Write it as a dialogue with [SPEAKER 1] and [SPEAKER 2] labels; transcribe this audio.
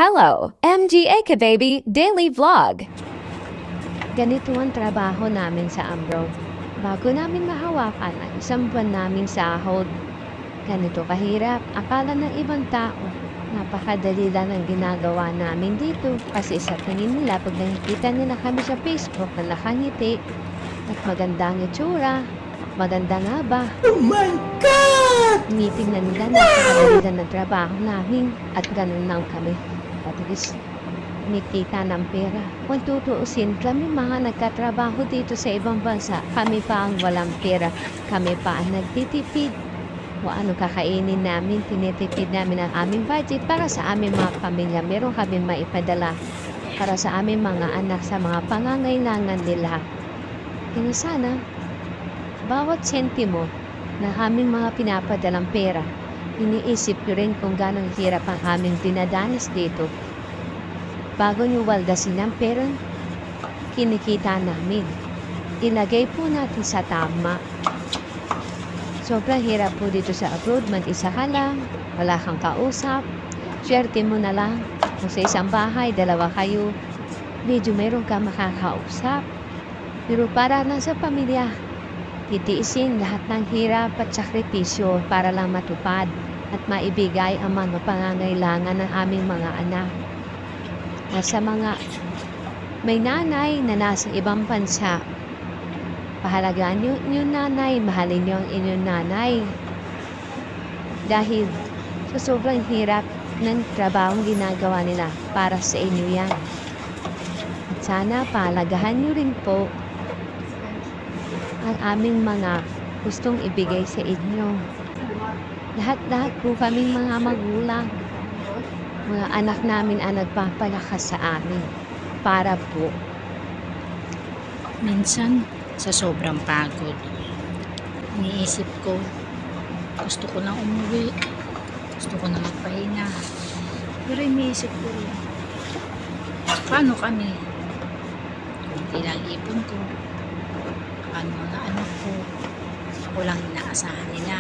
[SPEAKER 1] Hello, MGA Baby Daily Vlog. Ganito ang trabaho namin sa Ambro. Bago namin mahawakan ang isang buwan naming sahod, ganito kahirap. Akala ng ibang tao, napakadali lang ang ginagawa namin dito. Kasi sa tingin nila, pag nakikita nila kami sa Facebook na nakangiti at magandang itsura, maganda nga ba?
[SPEAKER 2] Oh my God!
[SPEAKER 1] Tinitingnan nila na napakadali lang ng trabaho namin at ganun lang kami. At least, nikita ng pera. Kung tutuusin, kami mga nagkatrabaho dito sa ibang bansa, kami pa ang walang pera. Kami pa ang nagtitipid. O ano kakainin namin, tinitipid namin ang aming budget para sa aming mga pamilya. Meron kami maipadala para sa aming mga anak sa mga pangangailangan nila. Kaya sana, bawat sentimo na aming mga pinapadalang pera, iniisip ko rin kung gano'ng hirap ang aming dinadanas dito. Bago nyo waldasin ang pera, kinikita namin. Ilagay po natin sa tama. Sobrang hirap po dito sa abroad, mag-isa ka lang, wala kang kausap, swerte mo na lang. Kung sa isang bahay, dalawa kayo, medyo meron ka makakausap. Pero para lang sa pamilya, titiisin lahat ng hirap at sakripisyo para lang matupad at maibigay ang mga pangangailangan ng aming mga anak. Nasa mga may nanay na nasa ibang bansa, pahalagaan nyo yung nanay, mahalin nyo ang inyong nanay. Dahil sa sobrang hirap ng trabahong ginagawa nila, para sa inyo yan. At sana pahalagahan nyo rin po ang aming mga gustong ibigay sa inyo. Lahat-lahat po kaming mga magulang, mga anak namin ang nagpapalakas sa amin para po.
[SPEAKER 2] Minsan, sa sobrang pagod, iniisip ko, gusto ko na umuwi, gusto ko na magpahinga. Pero iniisip ko rin, paano kami? Kung ilang ipon ko, paano mga anak ko, ako lang inaasahan nila.